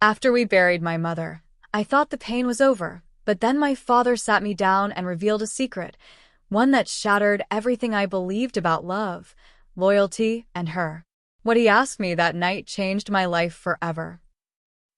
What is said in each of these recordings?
After we buried my mother, I thought the pain was over, but then my father sat me down and revealed a secret, one that shattered everything I believed about love, loyalty, and her. What he asked me that night changed my life forever.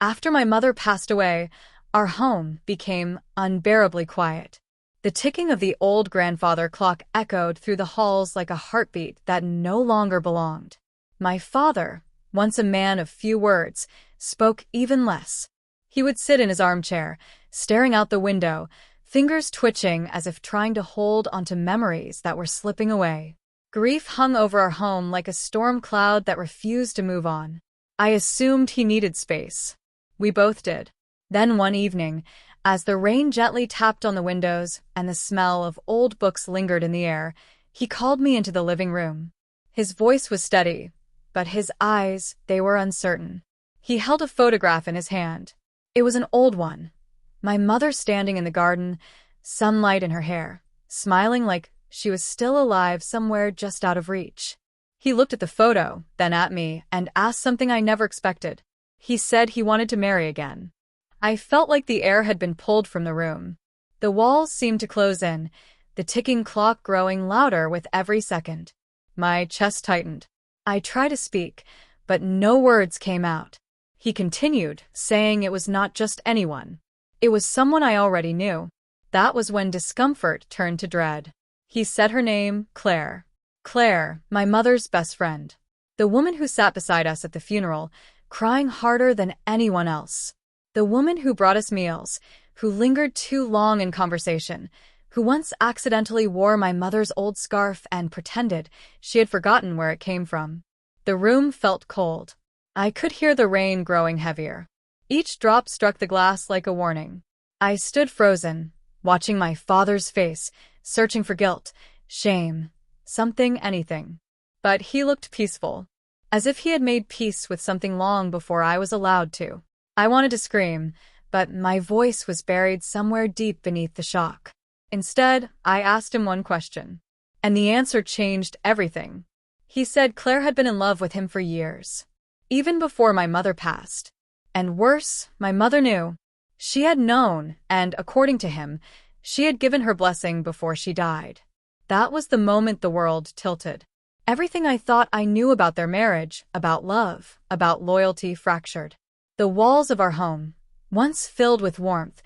After my mother passed away, our home became unbearably quiet. The ticking of the old grandfather clock echoed through the halls like a heartbeat that no longer belonged. My father, once a man of few words, spoke even less. He would sit in his armchair, staring out the window, fingers twitching as if trying to hold onto memories that were slipping away. Grief hung over our home like a storm cloud that refused to move on. I assumed he needed space. We both did. Then one evening, as the rain gently tapped on the windows and the smell of old books lingered in the air, he called me into the living room. His voice was steady, but his eyes, they were uncertain. He held a photograph in his hand. It was an old one. My mother standing in the garden, sunlight in her hair, smiling like she was still alive somewhere just out of reach. He looked at the photo, then at me, and asked something I never expected. He said he wanted to marry again. I felt like the air had been pulled from the room. The walls seemed to close in, the ticking clock growing louder with every second. My chest tightened. I tried to speak, but no words came out. He continued, saying it was not just anyone. It was someone I already knew. That was when discomfort turned to dread. He said her name, Claire. Claire, my mother's best friend. The woman who sat beside us at the funeral, crying harder than anyone else. The woman who brought us meals, who lingered too long in conversation, who once accidentally wore my mother's old scarf and pretended she had forgotten where it came from. The room felt cold. I could hear the rain growing heavier. Each drop struck the glass like a warning. I stood frozen, watching my father's face, searching for guilt, shame, something, anything. But he looked peaceful, as if he had made peace with something long before I was allowed to. I wanted to scream, but my voice was buried somewhere deep beneath the shock. Instead, I asked him one question, and the answer changed everything. He said Claire had been in love with him for years, even before my mother passed. And worse, my mother knew. She had known, and according to him, she had given her blessing before she died. That was the moment the world tilted. Everything I thought I knew about their marriage, about love, about loyalty fractured. The walls of our home, once filled with warmth,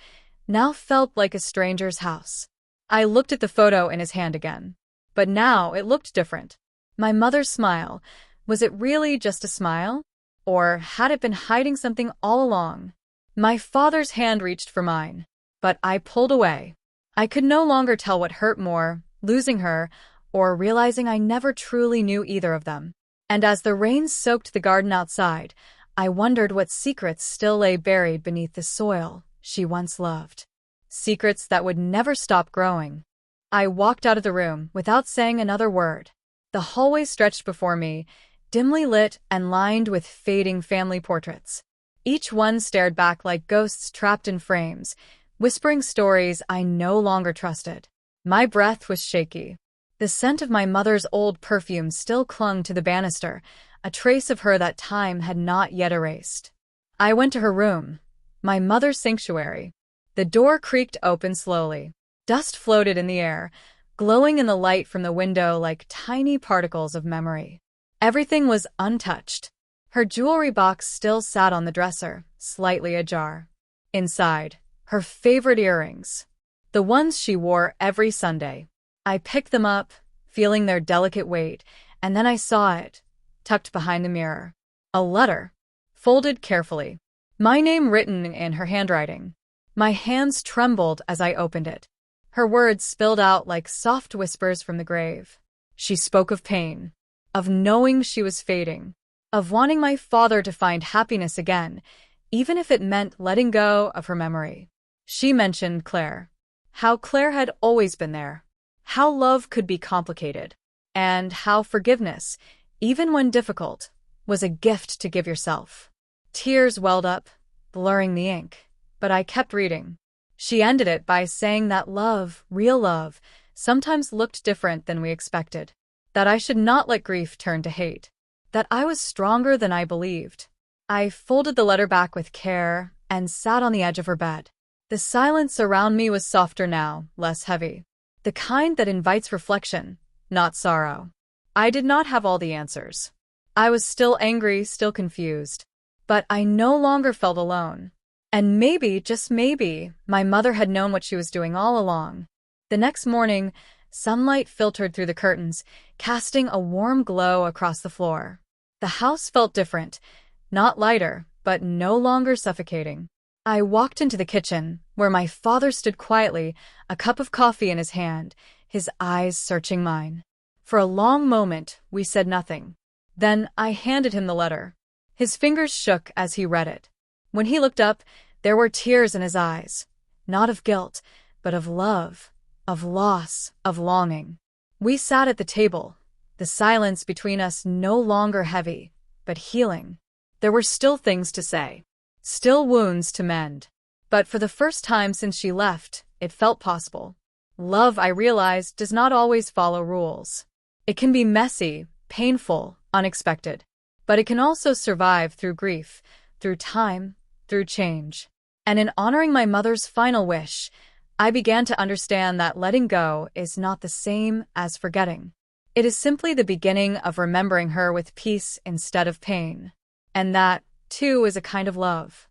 now felt like a stranger's house. I looked at the photo in his hand again. But now it looked different. My mother's smile, was it really just a smile? Or had it been hiding something all along? My father's hand reached for mine, but I pulled away. I could no longer tell what hurt more, losing her, or realizing I never truly knew either of them. And as the rain soaked the garden outside, I wondered what secrets still lay buried beneath the soil she once loved. Secrets that would never stop growing. I walked out of the room without saying another word. The hallway stretched before me, dimly lit and lined with fading family portraits. Each one stared back like ghosts trapped in frames, whispering stories I no longer trusted. My breath was shaky. The scent of my mother's old perfume still clung to the banister, a trace of her that time had not yet erased. I went to her room, my mother's sanctuary. The door creaked open slowly. Dust floated in the air, glowing in the light from the window like tiny particles of memory. Everything was untouched. Her jewelry box still sat on the dresser, slightly ajar. Inside, her favorite earrings, the ones she wore every Sunday. I picked them up, feeling their delicate weight, and then I saw it, tucked behind the mirror. A letter, folded carefully. My name written in her handwriting. My hands trembled as I opened it. Her words spilled out like soft whispers from the grave. She spoke of pain, of knowing she was fading, of wanting my father to find happiness again, even if it meant letting go of her memory. She mentioned Claire, how Claire had always been there, how love could be complicated, and how forgiveness, even when difficult, was a gift to give yourself. Tears welled up, blurring the ink, but I kept reading. She ended it by saying that love, real love, sometimes looked different than we expected, that I should not let grief turn to hate, that I was stronger than I believed. I folded the letter back with care and sat on the edge of her bed. The silence around me was softer now, less heavy. The kind that invites reflection, not sorrow. I did not have all the answers. I was still angry, still confused. But I no longer felt alone. And maybe, just maybe, my mother had known what she was doing all along. The next morning, sunlight filtered through the curtains, casting a warm glow across the floor. The house felt different, not lighter, but no longer suffocating. I walked into the kitchen, where my father stood quietly, a cup of coffee in his hand, his eyes searching mine. For a long moment, we said nothing. Then I handed him the letter. His fingers shook as he read it. When he looked up, there were tears in his eyes, not of guilt, but of love, of loss, of longing. We sat at the table, the silence between us no longer heavy, but healing. There were still things to say, still wounds to mend. But for the first time since she left, it felt possible. Love, I realized, does not always follow rules. It can be messy, painful, unexpected. But it can also survive through grief, through time, through change. And in honoring my mother's final wish, I began to understand that letting go is not the same as forgetting. It is simply the beginning of remembering her with peace instead of pain. And that, too, is a kind of love.